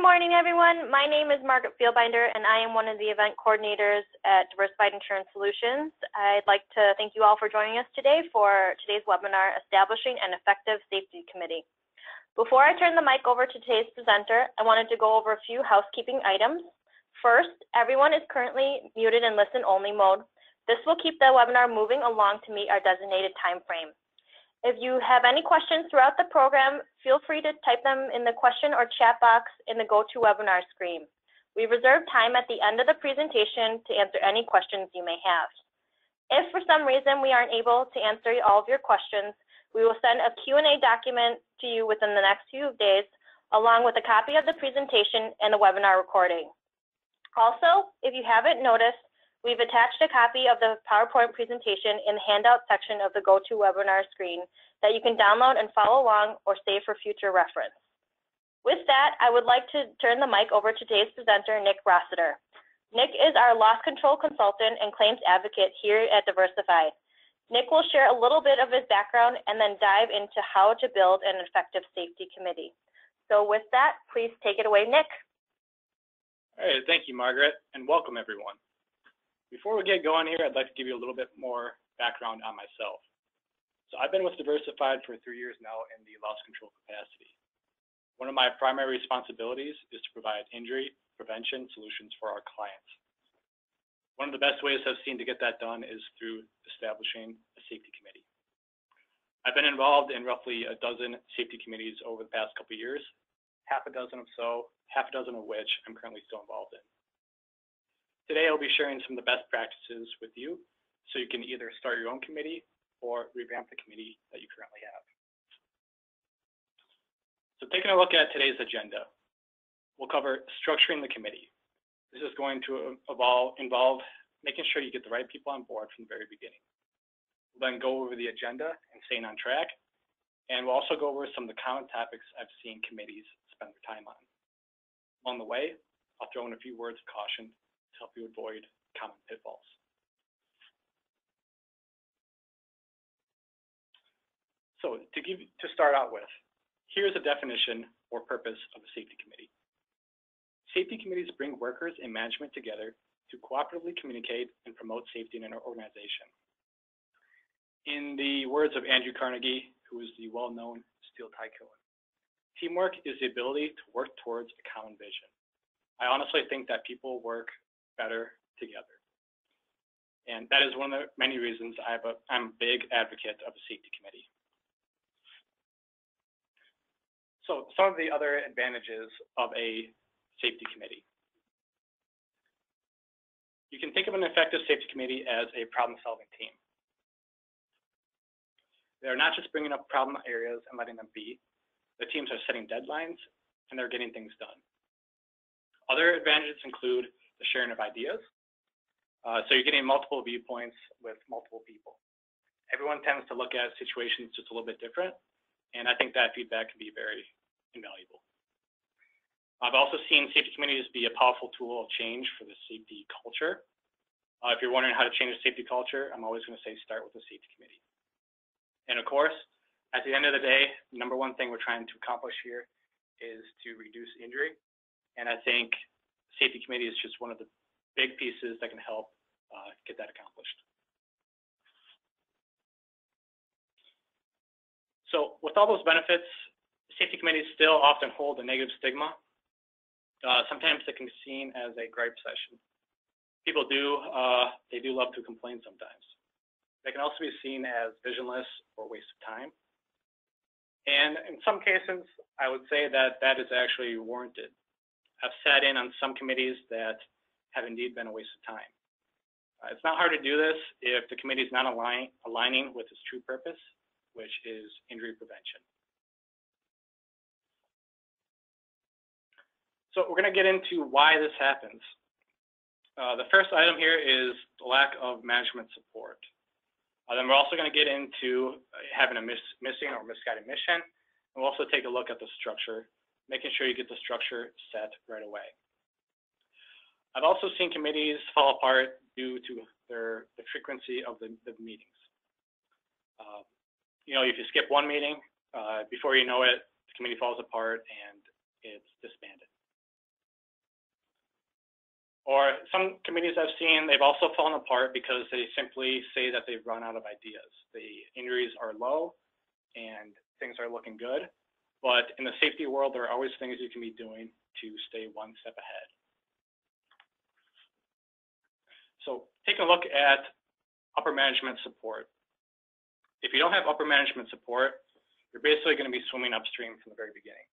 morning, everyone. My name is Margaret Fieldbinder, and I am one of the event coordinators at Diversified Insurance Solutions. I'd like to thank you all for joining us today for today's webinar, Establishing an Effective Safety Committee. Before I turn the mic over to today's presenter, I wanted to go over a few housekeeping items. First, everyone is currently muted in listen-only mode. This will keep the webinar moving along to meet our designated time frame. If you have any questions throughout the program, feel free to type them in the question or chat box in the GoToWebinar screen. We reserve time at the end of the presentation to answer any questions you may have. If for some reason we aren't able to answer all of your questions, we will send a Q&A document to you within the next few days, along with a copy of the presentation and the webinar recording. Also, if you haven't noticed, we've attached a copy of the PowerPoint presentation in the handout section of the GoToWebinar screen that you can download and follow along or save for future reference. With that, I would like to turn the mic over to today's presenter, Nick Rossiter. Nick is our loss control consultant and claims advocate here at Diversified. Nick will share a little bit of his background and then dive into how to build an effective safety committee. So with that, please take it away, Nick. All right, thank you, Margaret, and welcome everyone. Before we get going here, I'd like to give you a little bit more background on myself. So I've been with Diversified for 3 years now in the loss control capacity. One of my primary responsibilities is to provide injury prevention solutions for our clients. One of the best ways I've seen to get that done is through establishing a safety committee. I've been involved in roughly a dozen safety committees over the past couple of years, half a dozen of which I'm currently still involved in. Today, I'll be sharing some of the best practices with you so you can either start your own committee or revamp the committee that you currently have. So taking a look at today's agenda, we'll cover structuring the committee. This is going to involve making sure you get the right people on board from the very beginning. We'll then go over the agenda and staying on track, and we'll also go over some of the common topics I've seen committees spend their time on. Along the way, I'll throw in a few words of caution to help you avoid common pitfalls. So to start out with, here's a definition or purpose of a safety committee. Safety committees bring workers and management together to cooperatively communicate and promote safety in an organization. In the words of Andrew Carnegie, who is the well-known steel tycoon, teamwork is the ability to work towards a common vision. I honestly think that people work better together. And that is one of the many reasons I'm a big advocate of a safety committee. So some of the other advantages of a safety committee. You can think of an effective safety committee as a problem-solving team. They're not just bringing up problem areas and letting them be. The teams are setting deadlines and they're getting things done. Other advantages include the sharing of ideas. So you're getting multiple viewpoints with multiple people. Everyone tends to look at situations just a little bit different, and I think that feedback can be very invaluable. I've also seen safety committees be a powerful tool of change for the safety culture. If you're wondering how to change a safety culture, I'm always going to say start with a safety committee. And of course, at the end of the day, the number one thing we're trying to accomplish here is to reduce injury. And I think safety committee is just one of the big pieces that can help get that accomplished. So with all those benefits, safety committees still often hold a negative stigma. Sometimes it can be seen as a gripe session. People do love to complain sometimes. They can also be seen as visionless or a waste of time. And in some cases, I would say that that is actually warranted. I've sat in on some committees that have indeed been a waste of time. It's not hard to do this if the committee is not aligning with its true purpose, which is injury prevention. So we're going to get into why this happens. The first item here is the lack of management support. Then we're also going to get into having a missing or misguided mission. And we'll also take a look at the structure, making sure you get the structure set right away. I've also seen committees fall apart due to the frequency of the meetings. If you skip one meeting, before you know it, the committee falls apart and it's disbanded. Or some committees I've seen, they've also fallen apart because they simply say that they've run out of ideas. The injuries are low and things are looking good, but in the safety world, there are always things you can be doing to stay one step ahead. So taking a look at upper management support. If you don't have upper management support, you're basically going to be swimming upstream from the very beginning.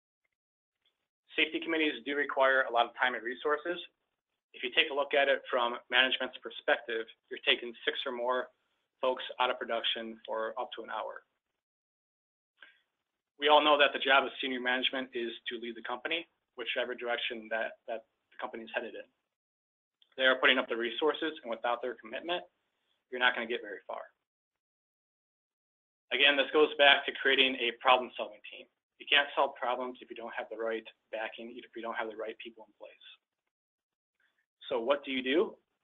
Safety committees do require a lot of time and resources. If you take a look at it from management's perspective, you're taking 6 or more folks out of production for up to an hour. We all know that the job of senior management is to lead the company, whichever direction that the company is headed in. They are putting up the resources, and without their commitment, you're not going to get very far. Again, this goes back to creating a problem-solving team. You can't solve problems if you don't have the right backing, if you don't have the right people in place. So what do?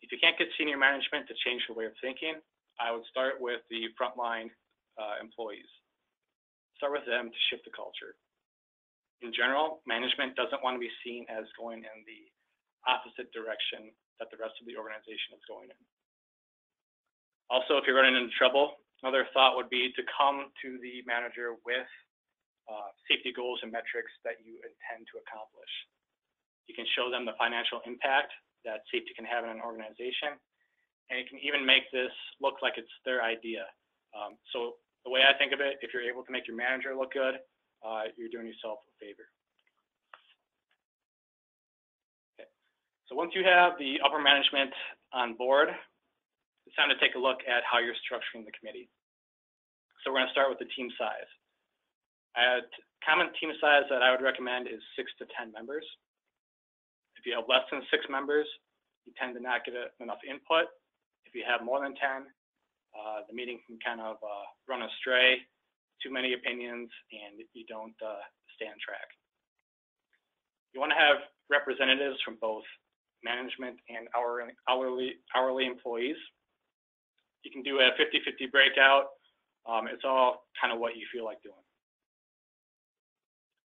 If you can't get senior management to change their way of thinking, I would start with the frontline employees. Start with them to shift the culture. In general, management doesn't want to be seen as going in the opposite direction that the rest of the organization is going in. Also, if you're running into trouble, another thought would be to come to the manager with safety goals and metrics that you intend to accomplish. You can show them the financial impact that safety can have in an organization, and you can even make this look like it's their idea. So the way I think of it, if you're able to make your manager look good, you're doing yourself a favor. Okay. So once you have the upper management on board, it's time to take a look at how you're structuring the committee. So we're going to start with the team size. A common team size that I would recommend is 6 to 10 members. If you have less than 6 members, you tend to not get enough input. If you have more than 10, the meeting can kind of run astray, too many opinions, and you don't stay on track. You want to have representatives from both management and hourly employees. You can do a 50-50 breakout. It's all kind of what you feel like doing.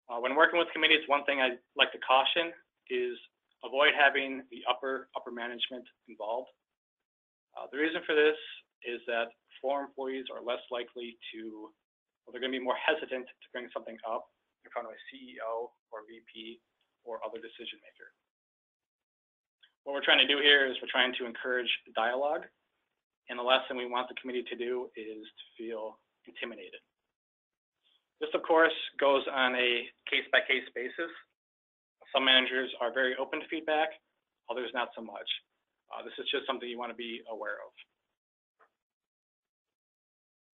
When working with committees, one thing I like to caution is avoid having the upper management involved. The reason for this is that floor employees are less likely to, well, they're going to be more hesitant to bring something up in front of a CEO or VP or other decision maker. What we're trying to do here is we're trying to encourage dialogue, and the last thing we want the committee to do is to feel intimidated. This, of course, goes on a case-by-case basis. Some managers are very open to feedback, others not so much. This is just something you want to be aware of.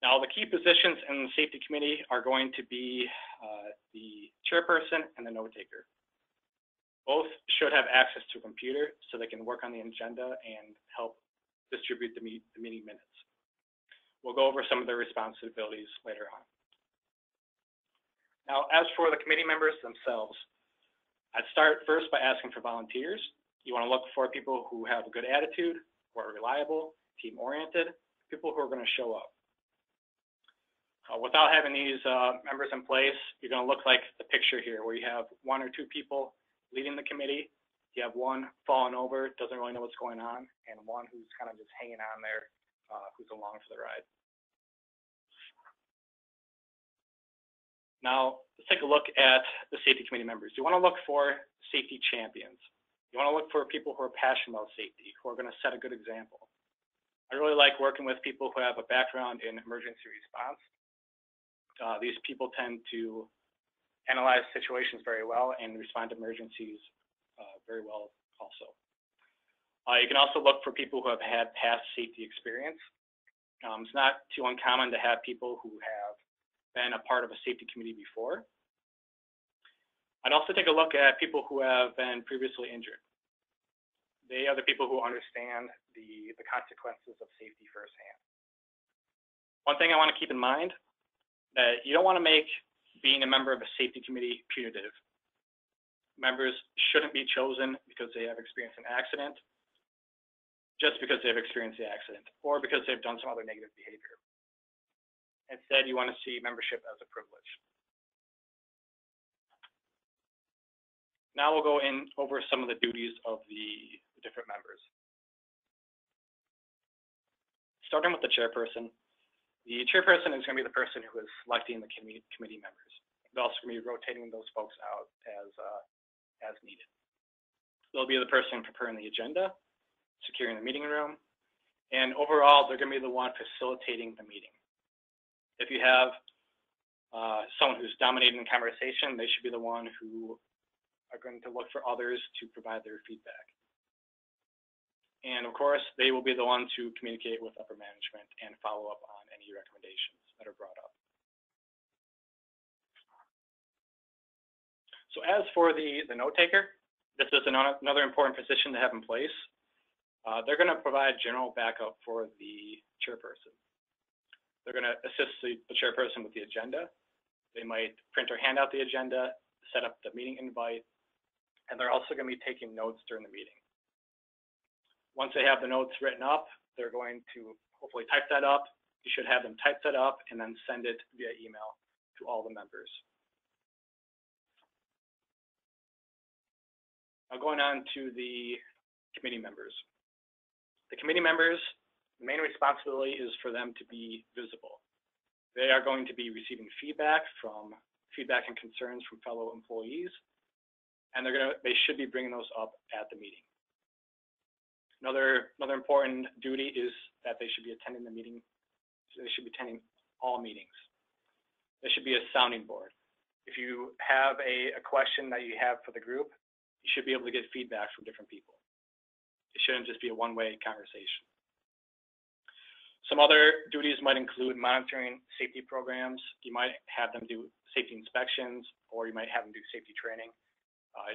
Now, the key positions in the safety committee are going to be the chairperson and the note taker. Both should have access to a computer so they can work on the agenda and help distribute the meeting minutes. We'll go over some of their responsibilities later on. Now, as for the committee members themselves, I'd start first by asking for volunteers. You want to look for people who have a good attitude, who are reliable, team-oriented, people who are going to show up. Without having these members in place, you're going to look like the picture here, where you have 1 or 2 people leading the committee. You have one falling over, doesn't really know what's going on, and one who's kind of just hanging on there, who's along for the ride. Now, let's take a look at the safety committee members. You want to look for safety champions. You want to look for people who are passionate about safety, who are going to set a good example. I really like working with people who have a background in emergency response. These people tend to analyze situations very well and respond to emergencies very well also. You can also look for people who have had past safety experience. It's not too uncommon to have people who have been a part of a safety committee before. I'd also take a look at people who have been previously injured. They are the people who understand the consequences of safety firsthand. One thing I want to keep in mind, that you don't want to make being a member of a safety committee punitive. Members shouldn't be chosen because they have experienced an accident, just because they have experienced the accident, or because they've done some other negative behavior. Instead, you want to see membership as a privilege. Now we'll go in over some of the duties of the the different members. Starting with the chairperson. The chairperson is going to be the person who is selecting the committee members. They're also going to be rotating those folks out as needed. They'll be the person preparing the agenda, securing the meeting room, and overall, they're going to be the one facilitating the meeting. If you have someone who's dominating the conversation, they should be the one who are going to look for others to provide their feedback. And of course, they will be the ones who communicate with upper management and follow up on any recommendations that are brought up. So as for the note taker, this is another important position to have in place. They're going to provide general backup for the chairperson. They're going to assist the chairperson with the agenda. They might print or hand out the agenda, set up the meeting invite, and they're also going to be taking notes during the meeting. Once they have the notes written up, they're going to hopefully type that up. You should have them type that up and then send it via email to all the members. Now going on to the committee members. The committee members, the main responsibility is for them to be visible. They are going to be receiving feedback and concerns from fellow employees, and they should be bringing those up at the meeting. Another important duty is that they should be attending the meeting. They should be attending all meetings. There should be a sounding board. If you have a question that you have for the group, you should be able to get feedback from different people. It shouldn't just be a one-way conversation. Some other duties might include monitoring safety programs. You might have them do safety inspections, or you might have them do safety training.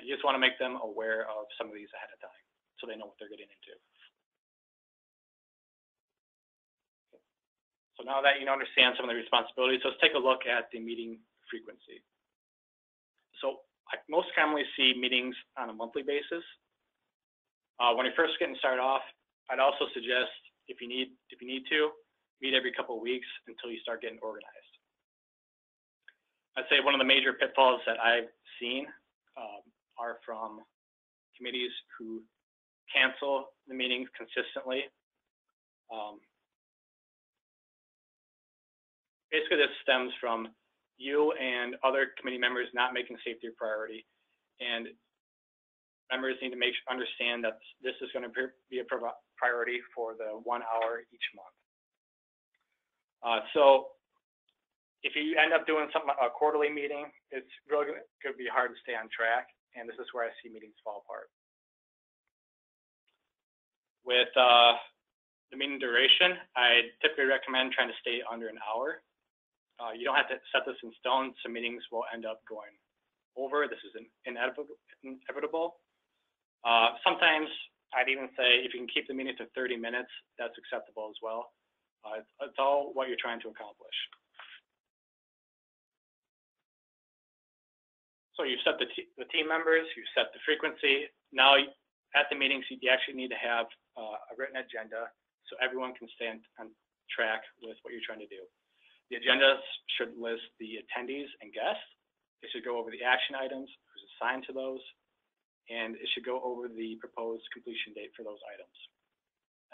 You just want to make them aware of some of these ahead of time, so they know what they're getting into. So now that you understand some of the responsibilities, let's take a look at the meeting frequency. So I most commonly see meetings on a monthly basis. When you're first getting started off, I'd also suggest if you need to, meet every couple of weeks until you start getting organized. I'd say one of the major pitfalls that I've seen are from committees who cancel the meetings consistently. Basically, this stems from you and other committee members not making safety a priority, and members need to understand that this is going to be a priority for the 1 hour each month. So if you end up doing a quarterly meeting, it's really going to be hard to stay on track, and this is where I see meetings fall apart. With the meeting duration, I typically recommend trying to stay under an hour. You don't have to set this in stone, so meetings will end up going over. This is inevitable. Sometimes I'd even say if you can keep the meeting to 30 minutes, that's acceptable as well. It's all what you're trying to accomplish. So you've set the team members, you've set the frequency. Now at the meetings, you actually need to have a written agenda so everyone can stay on track with what you're trying to do. The agenda should list the attendees and guests. It should go over the action items, who's assigned to those, and it should go over the proposed completion date for those items.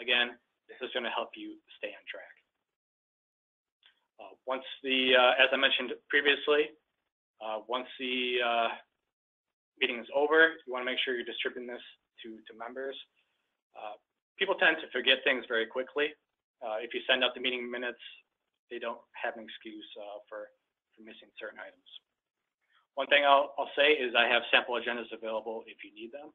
Again, this is going to help you stay on track. Once as I mentioned previously, once the meeting is over, you want to make sure you're distributing this to members. People tend to forget things very quickly. If you send out the meeting minutes, they don't have an excuse for missing certain items. One thing I'll say is I have sample agendas available if you need them.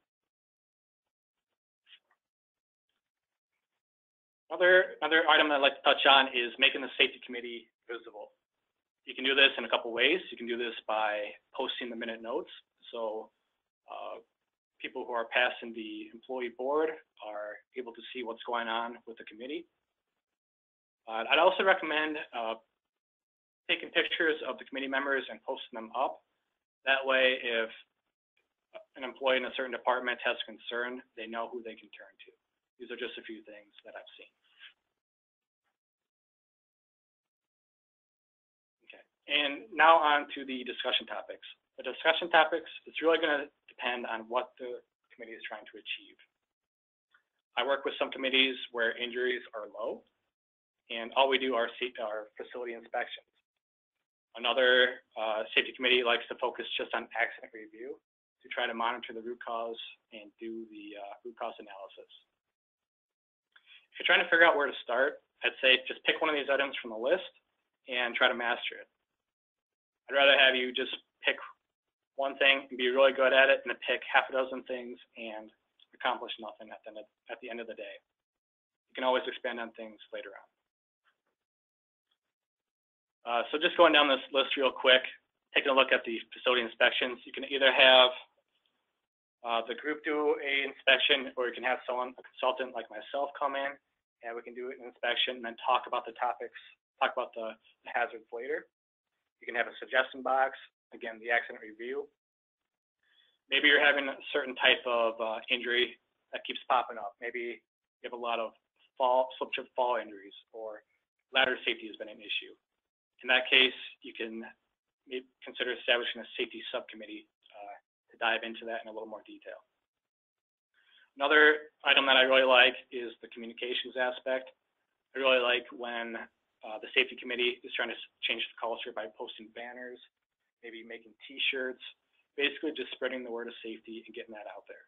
Another item I'd like to touch on is making the safety committee visible. You can do this in a couple ways. You can do this by posting the minute notes. So people who are passing the employee board are able to see what's going on with the committee. I'd also recommend taking pictures of the committee members and posting them up. That way, if an employee in a certain department has concern, they know who they can turn to. These are just a few things that I've seen. Okay, and now on to the discussion topics. The discussion topics, it's really going to depend on what the committee is trying to achieve. I work with some committees where injuries are low, and all we do are facility inspections. Another safety committee likes to focus just on accident review to try to monitor the root cause and do the root cause analysis. If you're trying to figure out where to start, I'd say just pick one of these items from the list and try to master it. I'd rather have you just pick one thing and be really good at it than to pick half a dozen things and accomplish nothing at the end of the day. You can always expand on things later on. So just going down this list real quick, taking a look at the facility inspections, you can either have the group do a inspection, or you can have a consultant like myself come in, and we can do an inspection and then talk about the topics, talk about the hazards later. You can have a suggestion box, again, the accident review. Maybe you're having a certain type of injury that keeps popping up. Maybe you have a lot of slip, trip, fall injuries, or ladder safety has been an issue. In that case, you can maybe consider establishing a safety subcommittee to dive into that in a little more detail. Another item that I really like is the communications aspect. I really like when the safety committee is trying to change the culture by posting banners, maybe making t-shirts, basically just spreading the word of safety and getting that out there.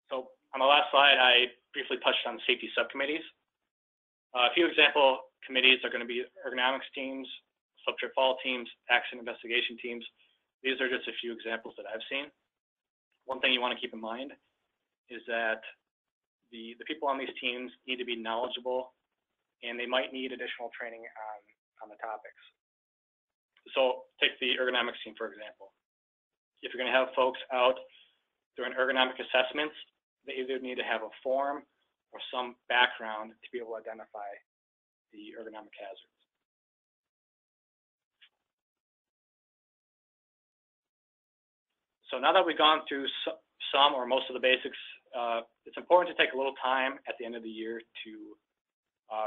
So on the last slide, I briefly touched on safety subcommittees. A few example committees are going to be ergonomics teams, slip, trip, fall teams, accident investigation teams. These are just a few examples that I've seen. One thing you want to keep in mind is that the people on these teams need to be knowledgeable, and they might need additional training on the topics. So take the ergonomics team, for example. If you're going to have folks out doing ergonomic assessments, they either need to have a form or some background to be able to identify the ergonomic hazards. So now that we've gone through some or most of the basics, it's important to take a little time at the end of the year to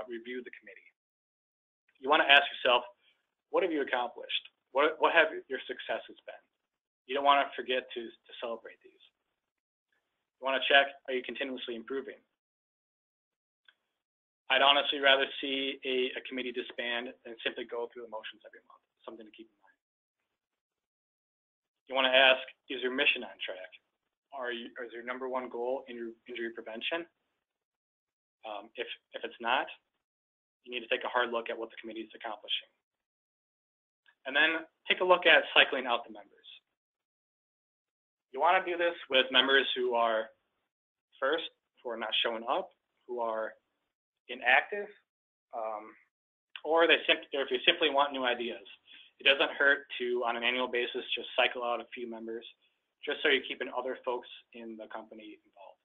review the committee. You want to ask yourself, what have you accomplished? What have your successes been? You don't want to forget to celebrate these. You want to check, are you continuously improving? I'd honestly rather see a committee disband than simply go through the motions every month. Something to keep in mind. You want to ask, is your mission on track? Is your number one goal injury prevention? If it's not, you need to take a hard look at what the committee is accomplishing. And then take a look at cycling out the members. You want to do this with members who are first, who are not showing up, who are inactive, or if you simply want new ideas. It doesn't hurt to, on an annual basis, just cycle out a few members, just so you're keeping other folks in the company involved.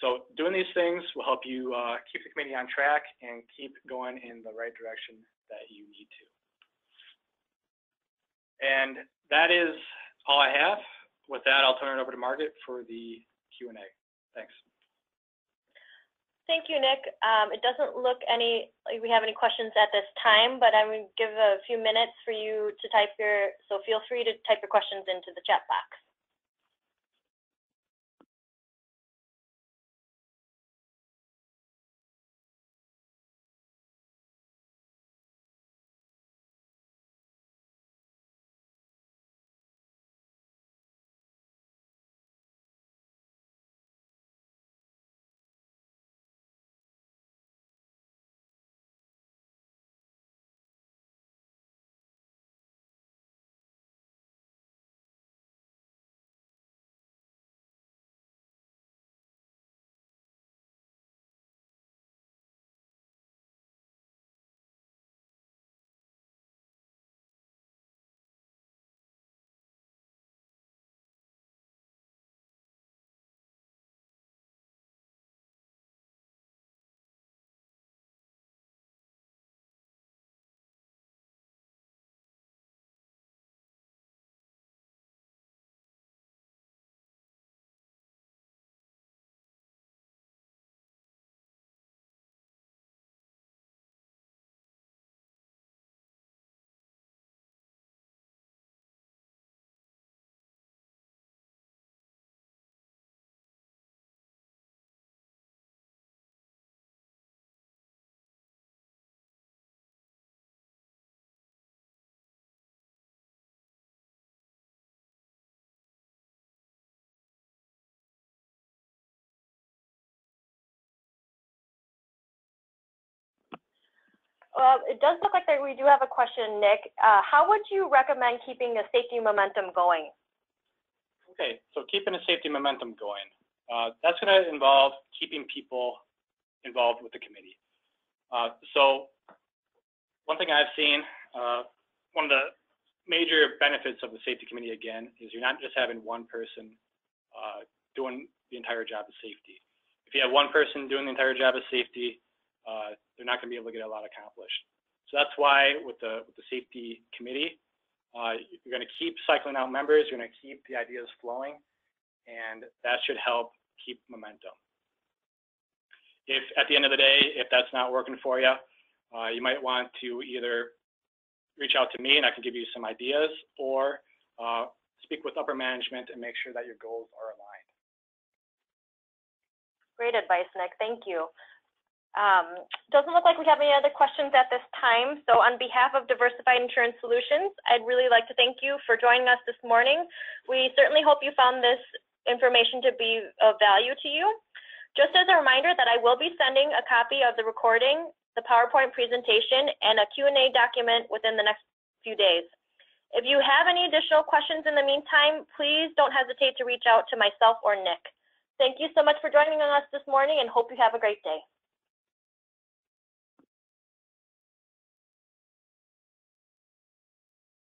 So doing these things will help you keep the committee on track and keep going in the right direction that you need to. And that is all I have. With that, I'll turn it over to Margaret for the Q&A. Thanks. Thank you, Nick. It doesn't look like we have any questions at this time, but I'm going to give a few minutes for you to type so feel free to type your questions into the chat box. It does look like that we do have a question, Nick. How would you recommend keeping the safety momentum going? Okay, so keeping the safety momentum going. That's going to involve keeping people involved with the committee. So one thing I've seen, one of the major benefits of the safety committee, again, is you're not just having one person doing the entire job of safety. If you have one person doing the entire job of safety, they're not going to be able to get a lot accomplished. So that's why with the safety committee, you're going to keep cycling out members, you're going to keep the ideas flowing, and that should help keep momentum. If at the end of the day, if that's not working for you, you might want to either reach out to me and I can give you some ideas, or speak with upper management and make sure that your goals are aligned. Great advice, Nick. Thank you. Doesn't look like we have any other questions at this time. So on behalf of Diversified Insurance Solutions, I'd really like to thank you for joining us this morning. We certainly hope you found this information to be of value to you. Just as a reminder that I will be sending a copy of the recording, the PowerPoint presentation, and a Q&A document within the next few days. If you have any additional questions in the meantime, please don't hesitate to reach out to myself or Nick. Thank you so much for joining us this morning and hope you have a great day.